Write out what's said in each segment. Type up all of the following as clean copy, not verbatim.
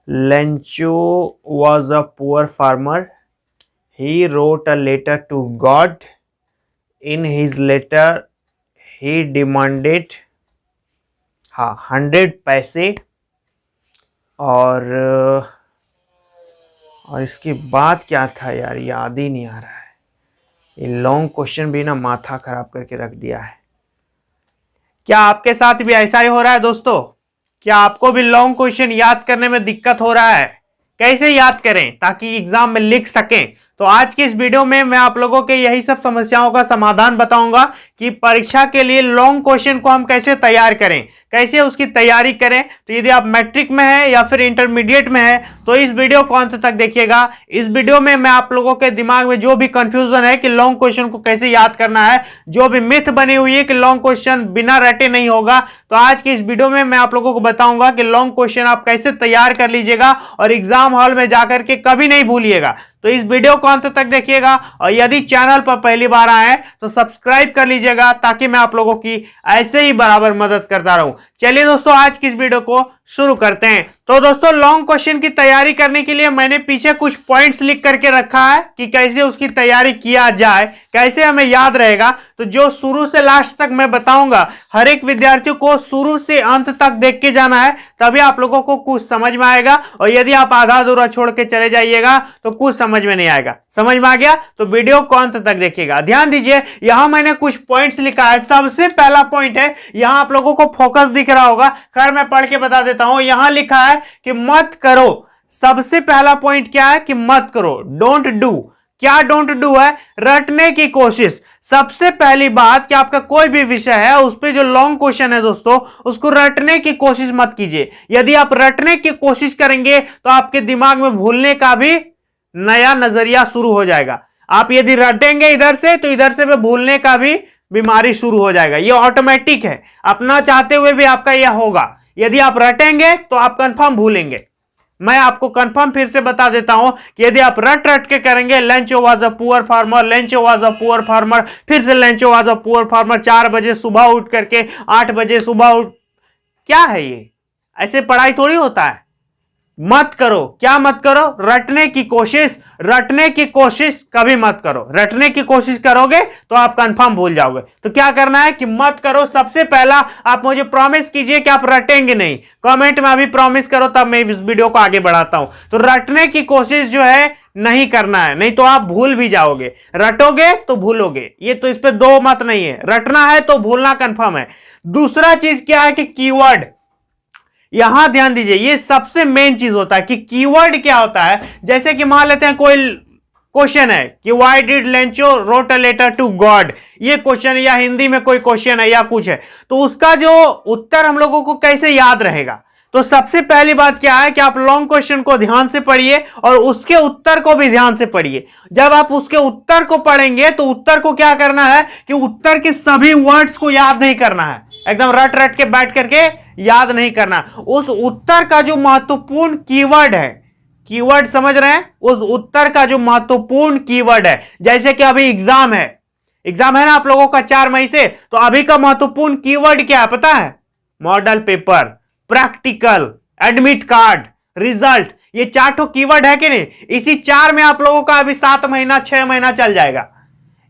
Lencho was a poor farmer. He wrote a letter to God. In his letter, he demanded 100 पैसे और इसके बाद क्या था यार, याद ही नहीं आ रहा है। ये लॉन्ग क्वेश्चन भी ना माथा खराब करके रख दिया है। क्या आपके साथ भी ऐसा ही हो रहा है दोस्तों? क्या आपको भी लॉन्ग क्वेश्चन याद करने में दिक्कत हो रहा है? कैसे याद करें ताकि एग्जाम में लिख सकें? तो आज की इस वीडियो में मैं आप लोगों के यही सब समस्याओं का समाधान बताऊंगा कि परीक्षा के लिए लॉन्ग क्वेश्चन को हम कैसे तैयार करें, कैसे उसकी तैयारी करें। तो यदि आप मैट्रिक में है या फिर इंटरमीडिएट में है तो इस वीडियो को अंत तक देखिएगा। इस वीडियो में मैं आप लोगों के दिमाग में जो भी कंफ्यूजन है कि लॉन्ग क्वेश्चन को कैसे याद करना है, जो भी मिथ बनी हुई है कि लॉन्ग क्वेश्चन बिना रटे नहीं होगा, तो आज की इस वीडियो में मैं आप लोगों को बताऊंगा कि लॉन्ग क्वेश्चन आप कैसे तैयार कर लीजिएगा और एग्जाम हॉल में जाकर के कभी नहीं भूलिएगा। तो इस वीडियो को अंत तक देखिएगा और यदि चैनल पर पहली बार आए तो सब्सक्राइब कर लीजिएगा ताकि मैं आप लोगों की ऐसे ही बराबर मदद करता रहूं। चलिए दोस्तों, आज की इस वीडियो को शुरू करते हैं। तो दोस्तों, लॉन्ग क्वेश्चन की तैयारी करने के लिए मैंने पीछे कुछ पॉइंट्स लिख करके रखा है कि कैसे उसकी तैयारी किया जाए, कैसे हमें याद रहेगा। तो जो शुरू से लास्ट तक मैं बताऊंगा, हर एक विद्यार्थियों को शुरू से अंत तक देख के जाना है, तभी आप लोगों को कुछ समझ में आएगा। और यदि आप आधा अधूरा छोड़ के चले जाइएगा तो कुछ समझ में नहीं आएगा। समझ में आ गया? तो वीडियो को अंत तक देखिएगा। ध्यान दीजिए, यहां मैंने कुछ पॉइंट्स लिखा है। सबसे पहला पॉइंट है, यहां आप लोगों को फोकस दिख रहा होगा, खैर मैं पढ़ के बता देता हूं। यहां लिखा है कि मत करो। सबसे पहला पॉइंट क्या है कि मत करो, डोंट डू। क्या डोंट डू है? रटने की कोशिश। सबसे पहली बात कि आपका कोई भी विषय है उस पे जो लॉन्ग क्वेश्चन है दोस्तों, उसको रटने की कोशिश मत कीजिए। यदि आप रटने की कोशिश करेंगे तो आपके दिमाग में भूलने का भी नया नजरिया शुरू हो जाएगा। आप यदि रटेंगे इधर से तो इधर से भूलने का भी बीमारी शुरू हो जाएगा। ये ऑटोमेटिक है, अपना चाहते हुए भी आपका यह होगा। यदि आप रटेंगे तो आप कंफर्म भूलेंगे। मैं आपको कंफर्म फिर से बता देता हूं कि यदि आप रट रट के करेंगे, Lencho was a poor farmer, Lencho was a poor farmer, फिर से Lencho was a poor farmer, 4 बजे सुबह उठ करके 8 बजे सुबह उठ, क्या है ये? ऐसे पढ़ाई थोड़ी होता है। मत करो। क्या मत करो? रटने की कोशिश। रटने की कोशिश कभी मत करो। रटने की कोशिश करोगे तो आप कंफर्म भूल जाओगे। तो क्या करना है कि मत करो। सबसे पहला आप मुझे प्रॉमिस कीजिए कि आप रटेंगे नहीं। कमेंट में अभी प्रॉमिस करो, तब मैं इस वीडियो को आगे बढ़ाता हूं। तो रटने की कोशिश जो है नहीं करना है, नहीं तो आप भूल भी जाओगे। रटोगे तो भूलोगे, ये तो इस पे दो मत नहीं है। रटना है तो भूलना कंफर्म है। दूसरा चीज क्या है कि कीवर्ड। यहां ध्यान दीजिए, ये सबसे मेन चीज होता है कि कीवर्ड क्या होता है। जैसे कि मान लेते हैं कोई क्वेश्चन है कि why did Lencho wrote a letter to God, ये क्वेश्चन, या हिंदी में कोई क्वेश्चन है या कुछ है, तो उसका जो उत्तर हम लोगों को कैसे याद रहेगा। तो सबसे पहली बात क्या है कि आप लॉन्ग क्वेश्चन को ध्यान से पढ़िए और उसके उत्तर को भी ध्यान से पढ़िए। जब आप उसके उत्तर को पढ़ेंगे तो उत्तर को क्या करना है कि उत्तर के सभी वर्ड्स को याद नहीं करना है, एकदम रट रट के बैठ करके याद नहीं करना। उस उत्तर का जो महत्वपूर्ण कीवर्ड है, कीवर्ड समझ रहे हैं, उस उत्तर का जो महत्वपूर्ण कीवर्ड है। जैसे कि अभी एग्जाम है, एग्जाम है ना आप लोगों का 4 मई से, तो अभी का महत्वपूर्ण कीवर्ड क्या है पता है? Model paper, practical, admit card, result. ये 4 ठो कीवर्ड है कि नहीं? इसी 4 में आप लोगों का अभी 7 महीना 6 महीना चल जाएगा।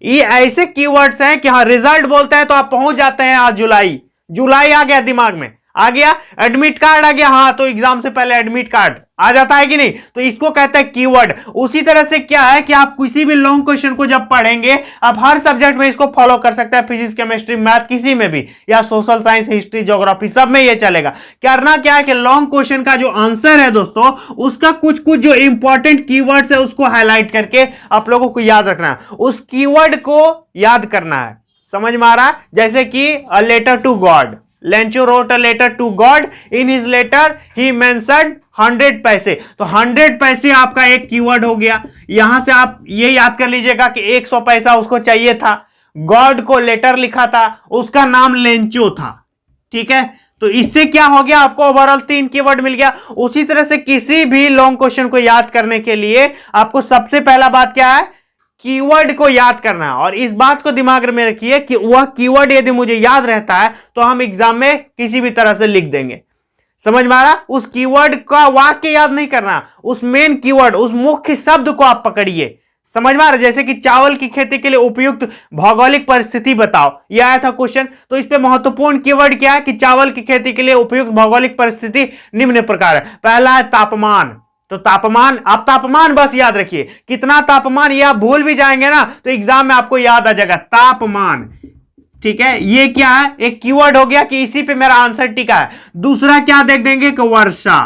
ये ऐसे कीवर्ड्स हैं कि हाँ, रिजल्ट बोलते हैं तो आप पहुंच जाते हैं आज जुलाई। जुलाई आ गया दिमाग में, आ गया। एडमिट कार्ड आ गया, हाँ तो एग्जाम से पहले एडमिट कार्ड आ जाता है कि नहीं? तो इसको कहते हैं कीवर्ड। उसी तरह से क्या है कि आप किसी भी लॉन्ग क्वेश्चन को जब पढ़ेंगे, आप हर सब्जेक्ट में इसको फॉलो कर सकते हैं, फिजिक्स केमिस्ट्री मैथ किसी में भी, या सोशल साइंस हिस्ट्री ज्योग्राफी, सब में ये चलेगा। करना क्या है कि लॉन्ग क्वेश्चन का जो आंसर है दोस्तों, उसका कुछ कुछ जो इंपॉर्टेंट कीवर्ड्स है उसको हाईलाइट करके आप लोगों को याद रखना है, उस कीवर्ड को याद करना है। समझ में आ रहा है? जैसे कि a letter to God, Lencho wrote a letter to God, in his letter he mentioned 100 पैसे। तो 100 पैसे आपका एक कीवर्ड हो गया। यहां से आप ये याद कर लीजिएगा कि 100 पैसा उसको चाहिए था। गॉड को लेटर लिखा था, उसका नाम लेंचो था। ठीक है, तो इससे क्या हो गया, आपको ओवरऑल 3 कीवर्ड मिल गया। उसी तरह से किसी भी लॉन्ग क्वेश्चन को याद करने के लिए आपको सबसे पहला बात क्या है, कीवर्ड को याद करना है। और इस बात को दिमाग में रखिए कि वह कीवर्ड यदि मुझे याद रहता है तो हम एग्जाम में किसी भी तरह से लिख देंगे। समझ में आ रहा? उस कीवर्ड का वाक्य याद नहीं करना, उस मेन कीवर्ड, उस मुख्य शब्द को आप पकड़िए। समझ में आ रहा? जैसे कि चावल की खेती के लिए उपयुक्त भौगोलिक परिस्थिति बताओ, यह आया था क्वेश्चन। तो इस पे महत्वपूर्ण कीवर्ड क्या है कि चावल की खेती के लिए उपयुक्त भौगोलिक परिस्थिति निम्न प्रकार है। पहला है तापमान, तो तापमान, आप तापमान बस याद रखिए, कितना तापमान, ये आप भूल भी जाएंगे ना तो एग्जाम में आपको याद आ जाएगा, तापमान। ठीक है, ये क्या है, एक कीवर्ड हो गया कि इसी पे मेरा आंसर टिका है। दूसरा क्या देख देंगे कि वर्षा,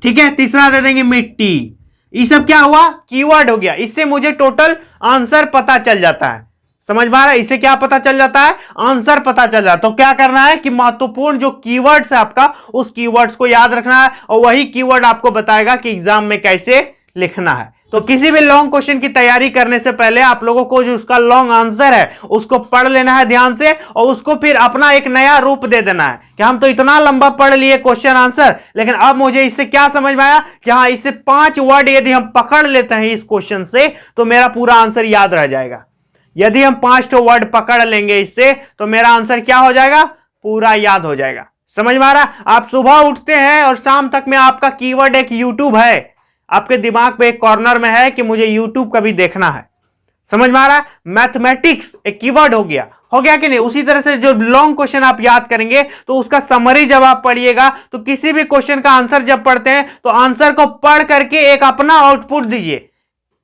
ठीक है। तीसरा दे देंगे मिट्टी। ये सब क्या हुआ, कीवर्ड हो गया, इससे मुझे टोटल आंसर पता चल जाता है। समझ में आ रहा है? इससे क्या पता चल जाता है, आंसर पता चल जाता है। तो क्या करना है कि महत्वपूर्ण जो कीवर्ड्स है आपका, उस कीवर्ड्स को याद रखना है और वही कीवर्ड आपको बताएगा कि एग्जाम में कैसे लिखना है। तो किसी भी लॉन्ग क्वेश्चन की तैयारी करने से पहले आप लोगों को जो उसका लॉन्ग आंसर है उसको पढ़ लेना है ध्यान से, और उसको फिर अपना एक नया रूप दे देना है कि हम तो इतना लंबा पढ़ लिए क्वेश्चन आंसर, लेकिन अब मुझे इससे क्या समझ में आया कि हाँ, इससे 5 वर्ड यदि हम पकड़ लेते हैं इस क्वेश्चन से तो मेरा पूरा आंसर याद रह जाएगा। यदि हम 5 वर्ड पकड़ लेंगे इससे तो मेरा आंसर क्या हो जाएगा, पूरा याद हो जाएगा। समझ में आ रहा? आप सुबह उठते हैं और शाम तक में आपका कीवर्ड एक यूट्यूब है, आपके दिमाग पे एक कॉर्नर में है कि मुझे यूट्यूब का भी देखना है। समझ में आ रहा है? मैथमेटिक्स एक कीवर्ड हो गया कि नहीं? उसी तरह से जो लॉन्ग क्वेश्चन आप याद करेंगे तो उसका समरी जब आप पढ़िएगा तो किसी भी क्वेश्चन का आंसर जब पढ़ते हैं तो आंसर को पढ़ करके एक अपना आउटपुट दीजिए,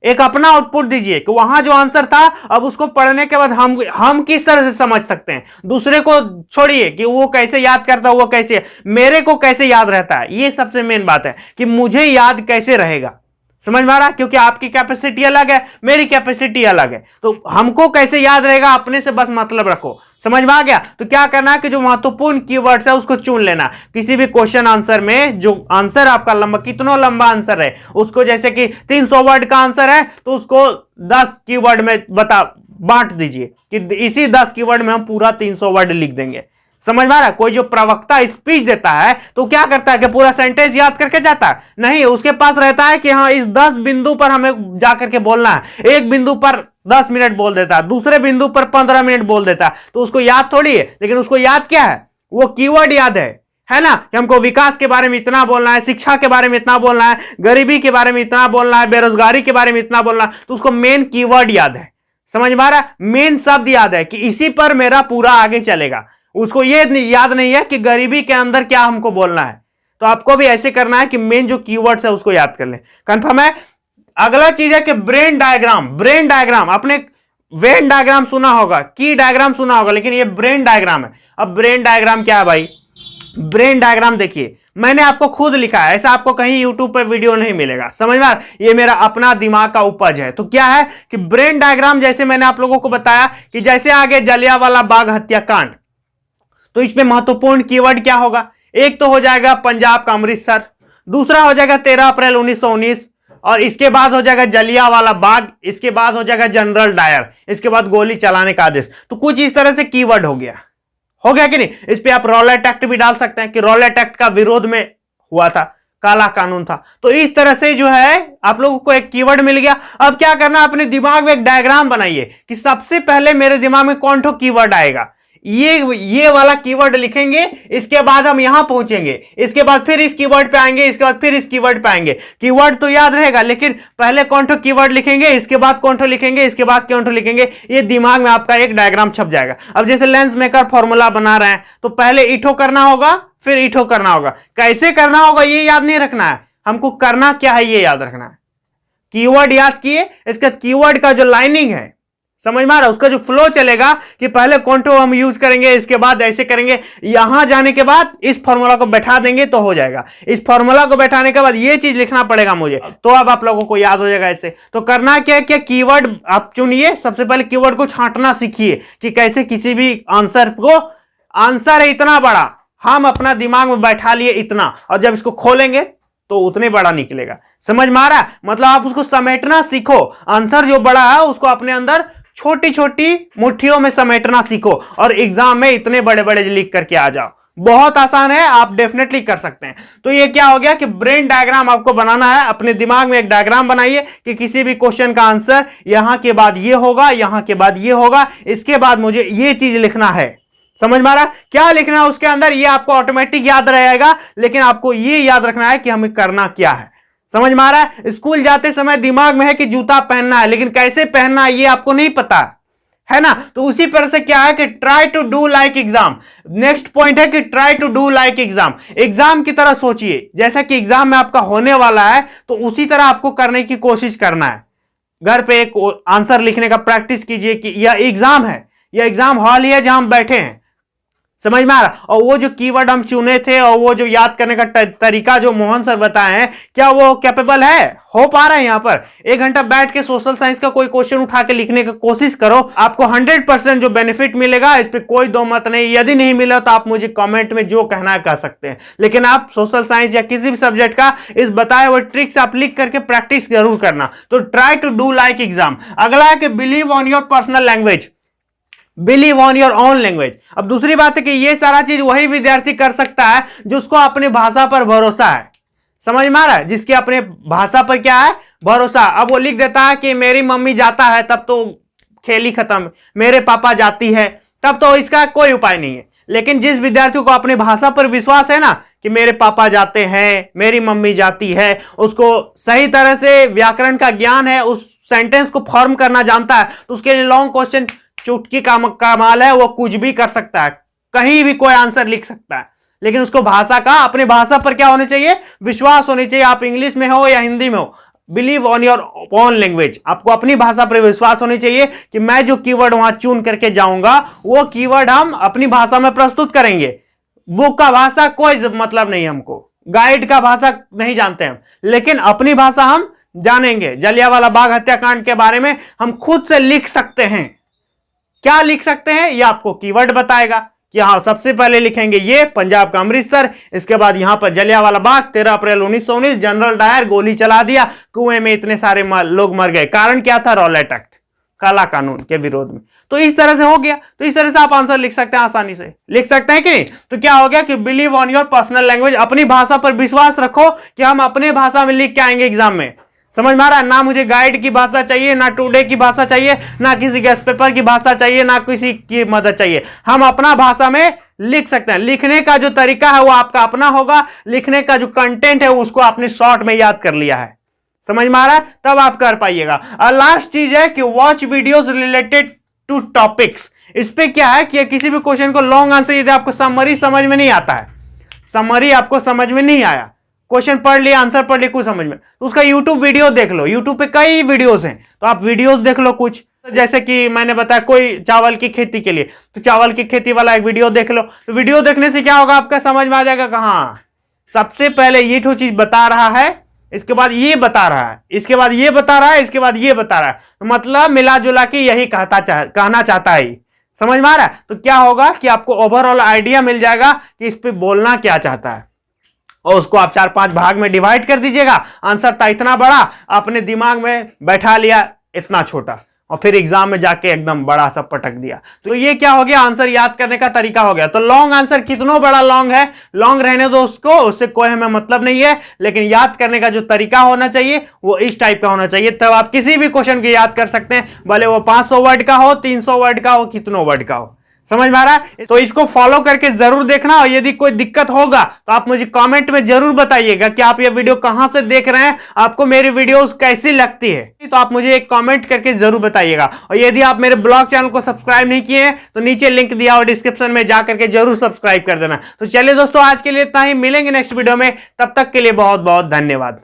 एक अपना आउटपुट दीजिए कि वहां जो आंसर था अब उसको पढ़ने के बाद हम किस तरह से समझ सकते हैं। दूसरे को छोड़िए कि वो कैसे याद करता है, वो कैसे, मेरे को कैसे याद रहता है, ये सबसे मेन बात है कि मुझे याद कैसे रहेगा। समझ में आ रहा? क्योंकि आपकी कैपेसिटी अलग है, मेरी कैपेसिटी अलग है, तो हमको कैसे याद रहेगा, अपने से बस मतलब रखो। समझ में आ गया? तो क्या करना है कि जो महत्वपूर्ण कीवर्ड्स है उसको चुन लेना। किसी भी क्वेश्चन आंसर में जो आंसर आपका लंबा, कितना लंबा आंसर है उसको, जैसे कि 300 वर्ड का आंसर है तो उसको 10 कीवर्ड में बांट दीजिए कि इसी 10 कीवर्ड में हम पूरा 300 वर्ड लिख देंगे। समझ में आ रहा? कोई जो प्रवक्ता स्पीच देता है तो क्या करता है कि पूरा सेंटेंस याद करके जाता है? नहीं, उसके पास रहता है कि हाँ, इस 10 बिंदु पर हमें जाकर के बोलना है। एक बिंदु पर 10 मिनट बोल देता है, दूसरे बिंदु पर 15 मिनट बोल देता है, तो उसको याद थोड़ी है, लेकिन उसको याद क्या है, वो कीवर्ड याद है ना, कि हमको विकास के बारे में इतना बोलना है, शिक्षा के बारे में इतना बोलना है, गरीबी के बारे में इतना बोलना है, बेरोजगारी के बारे में इतना बोलना है, तो उसको मेन कीवर्ड याद है। समझ में आ रहा? मेन शब्द याद है कि इसी पर मेरा पूरा आगे चलेगा। उसको ये याद नहीं है कि गरीबी के अंदर क्या हमको बोलना है। तो आपको भी ऐसे करना है कि मेन जो कीवर्ड्स है उसको याद कर लें। कंफर्म है? अगला चीज है कि ब्रेन डायग्राम। ब्रेन डायग्राम, आपने वेन डायग्राम सुना होगा, की डायग्राम सुना होगा, लेकिन ये ब्रेन डायग्राम है। अब ब्रेन डायग्राम क्या है भाई? ब्रेन डायग्राम देखिए, मैंने आपको खुद लिखा है, ऐसा आपको कहीं यूट्यूब पर वीडियो नहीं मिलेगा। समझ में? ये मेरा अपना दिमाग का उपज है। तो क्या है कि ब्रेन डायग्राम, जैसे मैंने आप लोगों को बताया कि जैसे आगे जलियांवाला बाग हत्याकांड, तो इसमें महत्वपूर्ण कीवर्ड क्या होगा? एक तो हो जाएगा पंजाब का अमृतसर, दूसरा हो जाएगा 13 अप्रैल 1919, और इसके बाद हो जाएगा जलियांवाला बाग, इसके बाद हो जाएगा जनरल डायर, इसके बाद गोली चलाने का आदेश। तो कुछ इस तरह से कीवर्ड हो गया कि नहीं? इस पे आप रॉलेट एक्ट भी डाल सकते हैं कि रॉलेट एक्ट का विरोध में हुआ था, काला कानून था। तो इस तरह से जो है आप लोगों को एक कीवर्ड मिल गया। अब क्या करना, अपने दिमाग में एक डायग्राम बनाइए कि सबसे पहले मेरे दिमाग में कौन सा कीवर्ड आएगा, ये वाला कीवर्ड लिखेंगे, इसके बाद हम यहां पहुंचेंगे, इसके बाद फिर इस कीवर्ड पे आएंगे, इसके बाद फिर इस कीवर्ड पे आएंगे। कीवर्ड तो याद रहेगा, लेकिन पहले कौन सा कीवर्ड लिखेंगे, इसके बाद कौन सा लिखेंगे, इसके बाद कौन सा लिखेंगे, ये दिमाग में आपका एक डायग्राम छप जाएगा। अब जैसे लेंस मेकर फॉर्मूला बना रहे हैं तो पहले इठो करना होगा, फिर इठो करना होगा। कैसे करना होगा ये याद नहीं रखना है, हमको करना क्या है ये याद रखना है। कीवर्ड याद किए, इसका कीवर्ड का जो लाइनिंग है, समझ में आ रहा है, उसका जो फ्लो चलेगा कि पहले कौन हम यूज करेंगे, इसके बाद ऐसे करेंगे, यहां जाने के बाद इस फॉर्मूला को बैठा देंगे तो हो जाएगा। इस फॉर्मूला को बैठाने के बाद ये चीज लिखना पड़ेगा मुझे, तो अब आप लोगों को याद हो जाएगा ऐसे। तो करना क्या क्या, कीवर्ड आप चुनिए, सबसे पहले कीवर्ड को छांटना सीखिए कि कैसे किसी भी आंसर को, आंसर है इतना बड़ा, हम अपना दिमाग में बैठा लिए इतना, और जब इसको खोलेंगे तो उतने बड़ा निकलेगा। समझ में आ रहा है? मतलब आप उसको समेटना सीखो, आंसर जो बड़ा है उसको अपने अंदर छोटी छोटी मुट्ठियों में समेटना सीखो, और एग्जाम में इतने बड़े बड़े लिख करके आ जाओ। बहुत आसान है, आप डेफिनेटली कर सकते हैं। तो ये क्या हो गया कि ब्रेन डायग्राम आपको बनाना है। अपने दिमाग में एक डायग्राम बनाइए कि किसी भी क्वेश्चन का आंसर यहां के बाद ये होगा, यहां के बाद ये होगा, इसके बाद मुझे ये चीज लिखना है, समझ में आ रहा है? क्या लिखना है उसके अंदर ये आपको ऑटोमेटिक याद रहेगा, लेकिन आपको ये याद रखना है कि हमें करना क्या है। समझ में आ रहा है? स्कूल जाते समय दिमाग में है कि जूता पहनना है, लेकिन कैसे पहनना है ये आपको नहीं पता है ना। तो उसी तरह से क्या है कि try to do like exam. Next point है कि try to do like exam. Exam की तरह सोचिए, जैसा कि एग्जाम में आपका होने वाला है, तो उसी तरह आपको करने की कोशिश करना है। घर पे एक आंसर लिखने का प्रैक्टिस कीजिए कि यह एग्जाम है, यह एग्जाम हॉल ही है जहां हम बैठे हैं। समझ में आ रहा? और वो जो कीवर्ड हम चुने थे और वो जो याद करने का तरीका जो मोहन सर बताए हैं, क्या वो कैपेबल है? हो पा रहा है? यहां पर 1 घंटा बैठ के सोशल साइंस का कोई क्वेश्चन उठा के लिखने की कोशिश करो, आपको 100% जो बेनिफिट मिलेगा, इस पे कोई दो मत नहीं। यदि नहीं मिला तो आप मुझे कमेंट में जो कहना है कह सकते हैं, लेकिन आप सोशल साइंस या किसी भी सब्जेक्ट का इस बताए हुए ट्रिक्स आप लिख करके प्रैक्टिस जरूर करना। तो try to do like exam. अगला है कि believe on your personal language, believe on your own language. अब दूसरी बात है कि ये सारा चीज वही विद्यार्थी कर सकता है जिसको अपनी भाषा पर भरोसा है। समझ में आ रहा है? जिसके अपने भाषा पर क्या है? भरोसा। अब वो लिख देता है कि मेरी मम्मी जाता है, तब तो खेल ही खत्म। मेरे पापा जाती है, तब तो इसका कोई उपाय नहीं है। लेकिन जिस विद्यार्थी को अपनी भाषा पर विश्वास है ना कि मेरे पापा जाते हैं, मेरी मम्मी जाती है, उसको सही तरह से व्याकरण का ज्ञान है, उस सेंटेंस को फॉर्म करना जानता है, तो उसके लिए लॉन्ग क्वेश्चन चुटकी का कमाल है। वो कुछ भी कर सकता है, कहीं भी कोई आंसर लिख सकता है, लेकिन उसको भाषा का, अपनी भाषा पर क्या होना चाहिए? विश्वास होनी चाहिए। आप इंग्लिश में हो या हिंदी में हो, believe on your own language. आपको अपनी भाषा पर विश्वास होनी चाहिए कि मैं जो कीवर्ड वहां चुन करके जाऊंगा, वो कीवर्ड हम अपनी भाषा में प्रस्तुत करेंगे। बुक का भाषा कोई मतलब नहीं, हमको गाइड का भाषा नहीं जानते हम, लेकिन अपनी भाषा हम जानेंगे। जलियांवाला बाग हत्याकांड के बारे में हम खुद से लिख सकते हैं। क्या लिख सकते हैं? ये आपको कीवर्ड बताएगा कि हाँ, सबसे पहले लिखेंगे ये पंजाब का अमृतसर, इसके बाद यहां पर जलियांवाला बाग, 13 अप्रैल 1919, जनरल डायर गोली चला दिया, कुएं में इतने सारे लोग मर गए। कारण क्या था? रॉलेट एक्ट, काला कानून के विरोध में। तो इस तरह से हो गया। तो इस तरह से आप आंसर लिख सकते हैं, आसानी से लिख सकते हैं कि नहीं। तो क्या हो गया कि believe on your personal language. अपनी भाषा पर विश्वास रखो कि हम अपने भाषा में लिख के आएंगे एग्जाम में। समझ में आ रहा है? ना मुझे गाइड की भाषा चाहिए, ना टुडे की भाषा चाहिए, ना किसी गेस्ट पेपर की भाषा चाहिए, ना किसी की मदद चाहिए। हम अपना भाषा में लिख सकते हैं। लिखने का जो तरीका है वो आपका अपना होगा, लिखने का जो कंटेंट है उसको आपने शॉर्ट में याद कर लिया है। समझ में आ रहा है? तब आप कर पाइएगा। और लास्ट चीज है कि watch videos related to topics. इस पे क्या है कि किसी भी क्वेश्चन को लॉन्ग आंसर, यदि आपको समरी समझ में नहीं आता है, समरी आपको समझ में नहीं आया, क्वेश्चन पढ़ लिया, आंसर पढ़ लिया, कुछ समझ में, तो उसका यूट्यूब वीडियो देख लो। यूट्यूब पे कई वीडियोस हैं, तो आप वीडियोस देख लो कुछ। जैसे कि मैंने बताया कोई चावल की खेती के लिए, तो चावल की खेती वाला एक वीडियो देख लो। तो वीडियो देखने से क्या होगा? आपका समझ में आ जाएगा कहाँ सबसे पहले ये ठो चीज बता रहा है, इसके बाद ये बता रहा है, इसके बाद ये बता रहा है, इसके बाद ये बता रहा है। तो मतलब मिला जुला के यही कहना चाहता है। समझ में आ रहा है? तो क्या होगा कि आपको ओवरऑल आइडिया मिल जाएगा कि इस पे बोलना क्या चाहता है, और उसको आप 4-5 भाग में डिवाइड कर दीजिएगा। आंसर था इतना बड़ा, अपने दिमाग में बैठा लिया इतना छोटा, और फिर एग्जाम में जाके एकदम बड़ा सा पटक दिया। तो ये क्या हो गया? आंसर याद करने का तरीका हो गया। तो लॉन्ग आंसर कितना बड़ा लॉन्ग है, लॉन्ग रहने दो उसको, उससे कोई हमें मतलब नहीं है, लेकिन याद करने का जो तरीका होना चाहिए वो इस टाइप का होना चाहिए। तब आप किसी भी क्वेश्चन को याद कर सकते हैं, भले वो 500 वर्ड का हो, 300 वर्ड का हो, कितनों वर्ड का हो। समझ में आ रहा है? तो इसको फॉलो करके जरूर देखना, और यदि कोई दिक्कत होगा तो आप मुझे कमेंट में जरूर बताइएगा कि आप ये वीडियो कहां से देख रहे हैं, आपको मेरी वीडियोस कैसी लगती है। तो आप मुझे एक कमेंट करके जरूर बताइएगा। और यदि आप मेरे ब्लॉग चैनल को सब्सक्राइब नहीं किए हैं तो नीचे लिंक दिया हुआ डिस्क्रिप्शन में जाकर के जरूर सब्सक्राइब कर देना। तो चलिए दोस्तों, आज के लिए इतना ही, मिलेंगे नेक्स्ट वीडियो में, तब तक के लिए बहुत बहुत धन्यवाद।